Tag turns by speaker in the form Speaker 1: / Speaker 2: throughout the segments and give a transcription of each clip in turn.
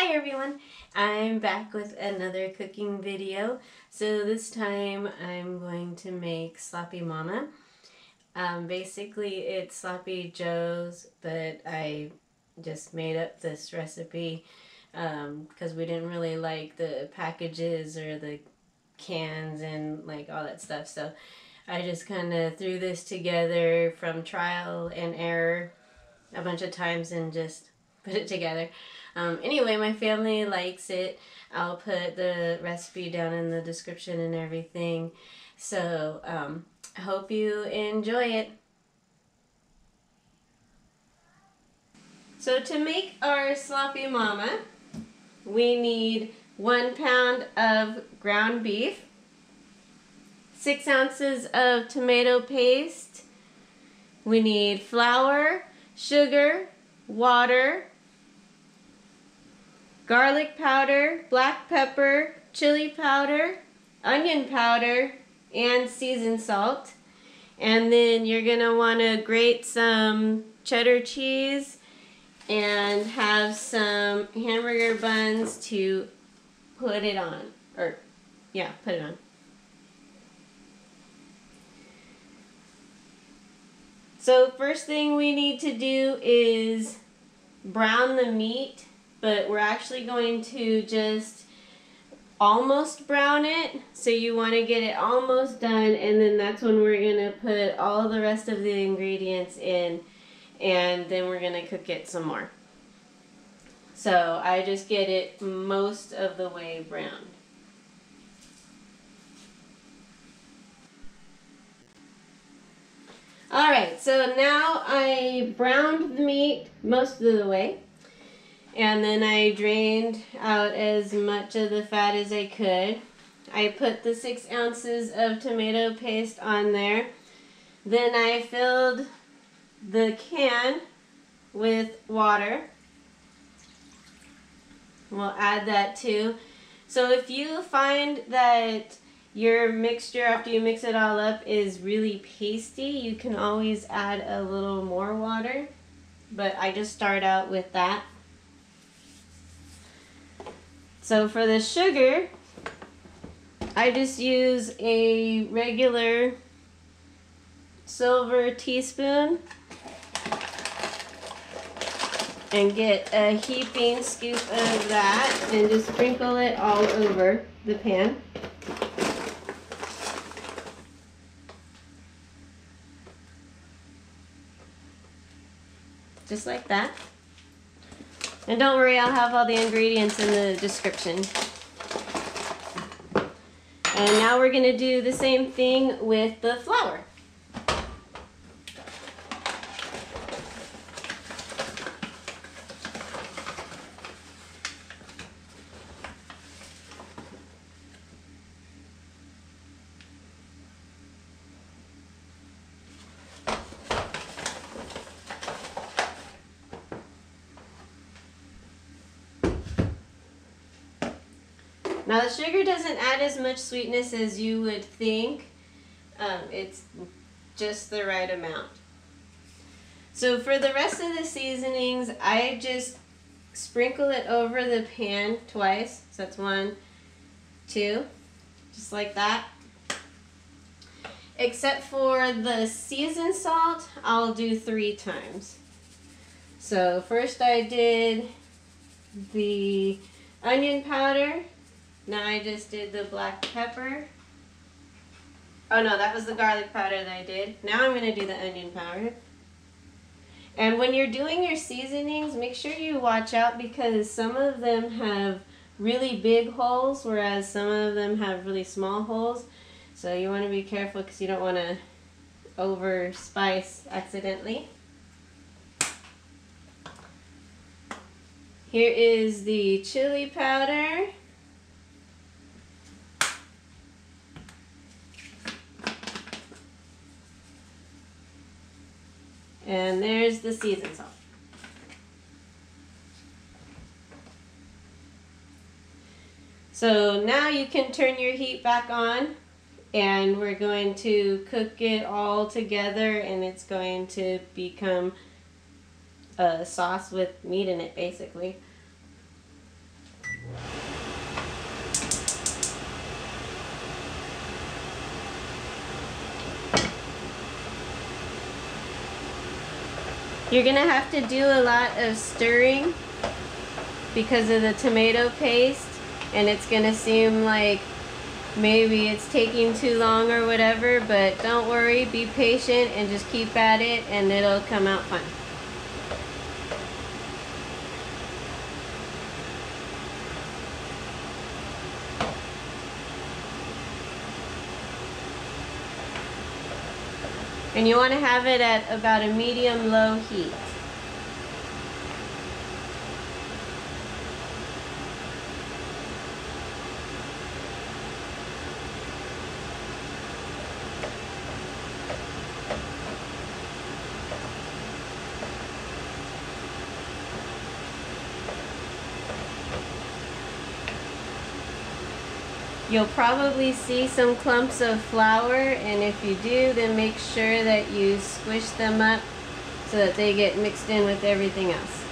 Speaker 1: Hi everyone, I'm back with another cooking video. So this time I'm going to make Sloppy Mama. Basically it's Sloppy Joe's, but I just made up this recipe because we didn't really like the packages or the cans and like all that stuff. So I just kind of threw this together from trial and error a bunch of times and just put it together. Anyway, my family likes it. I'll put the recipe down in the description and everything. So I hope you enjoy it. So to make our Sloppy Mama, we need 1 pound of ground beef, 6 ounces of tomato paste. We need flour, sugar, water, garlic powder, black pepper, chili powder, onion powder, and seasoned salt. And then you're going to want to grate some cheddar cheese and have some hamburger buns to put it on. Put it on. So first thing we need to do is brown the meat, but we're actually going to just almost brown it. So you want to get it almost done, and then that's when we're going to put all the rest of the ingredients in, and then we're going to cook it some more. So I just get it most of the way browned. Alright, so now I browned the meat most of the way. And then I drained out as much of the fat as I could. I put the 6 ounces of tomato paste on there. Then I filled the can with water. We'll add that too. So if you find that your mixture after you mix it all up is really pasty, you can always add a little more water. But I just start out with that. So for the sugar, I just use a regular silver teaspoon and get a heaping scoop of that and just sprinkle it all over the pan. Just like that. And don't worry, I'll have all the ingredients in the description. And now we're going to do the same thing with the flour. Now the sugar doesn't add as much sweetness as you would think. It's just the right amount. So for the rest of the seasonings, I just sprinkle it over the pan twice. So that's 1, 2, just like that. Except for the seasoned salt, I'll do 3 times. So first I did the onion powder. Now I just did the black pepper. Oh no, that was the garlic powder that I did. Now I'm going to do the onion powder. And when you're doing your seasonings, make sure you watch out because some of them have really big holes, whereas some of them have really small holes. So you want to be careful because you don't want to over spice accidentally. Here is the chili powder. And there's the seasoned salt. So now you can turn your heat back on and we're going to cook it all together and it's going to become a sauce with meat in it basically. You're gonna have to do a lot of stirring because of the tomato paste, and it's gonna seem like maybe it's taking too long or whatever, but don't worry, be patient and just keep at it and it'll come out fine. And you want to have it at about a medium-low heat. You'll probably see some clumps of flour, and if you do, then make sure that you squish them up so that they get mixed in with everything else.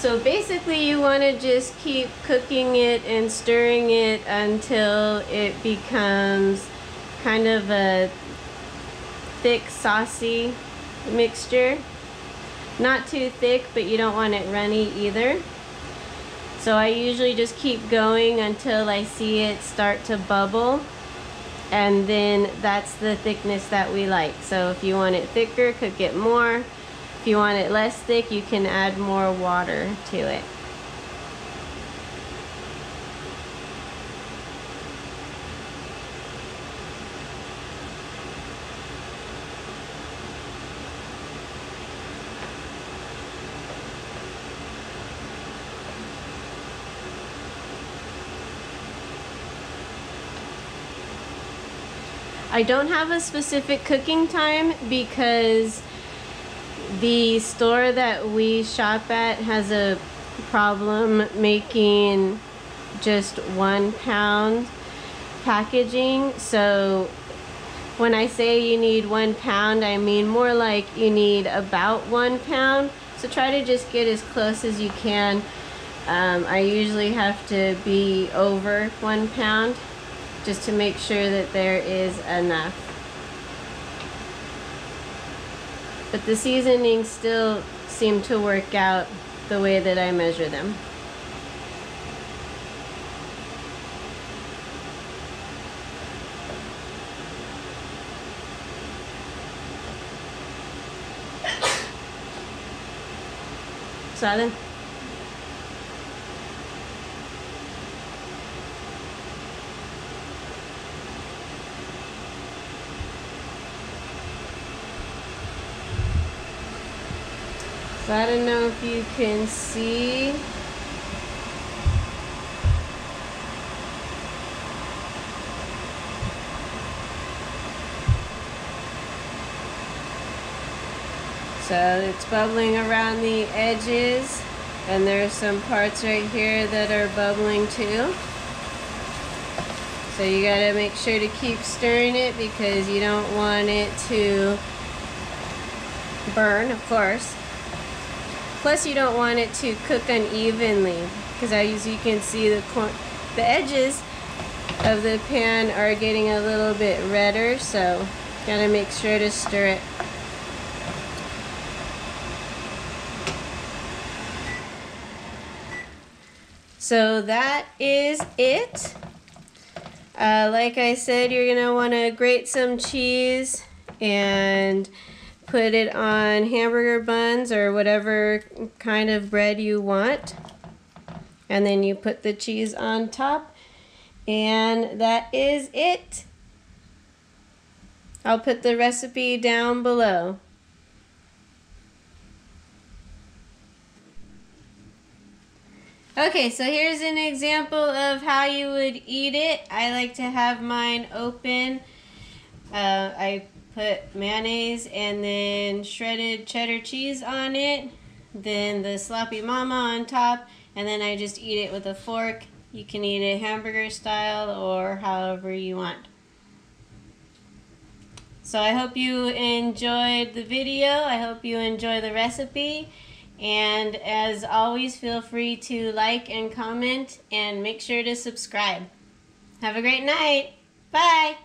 Speaker 1: So basically you want to just keep cooking it and stirring it until it becomes kind of a thick, saucy mixture. Not too thick, but you don't want it runny either. So I usually just keep going until I see it start to bubble, and then that's the thickness that we like. So if you want it thicker, cook it more. If you want it less thick, you can add more water to it. I don't have a specific cooking time because the store that we shop at has a problem making just 1 pound packaging. So when I say you need 1 pound, I mean more like you need about 1 pound. So try to just get as close as you can. I usually have to be over 1 pound just to make sure that there is enough. But the seasonings still seem to work out the way that I measure them. ¿Salen? So I don't know if you can see. So it's bubbling around the edges, and there's some parts right here that are bubbling too. So you gotta make sure to keep stirring it because you don't want it to burn, of course. Plus you don't want it to cook unevenly because as you can see, the edges of the pan are getting a little bit redder, so gotta make sure to stir it. So that is it. Like I said, you're gonna want to grate some cheese and put it on hamburger buns or whatever kind of bread you want. And then you put the cheese on top, and that is it. I'll put the recipe down below. Okay, so here's an example of how you would eat it. I like to have mine open. I put mayonnaise and then shredded cheddar cheese on it, then the sloppy mama on top, and then I just eat it with a fork. You can eat it hamburger style or however you want. So I hope you enjoyed the video. I hope you enjoy the recipe. And as always, feel free to like and comment and make sure to subscribe. Have a great night. Bye.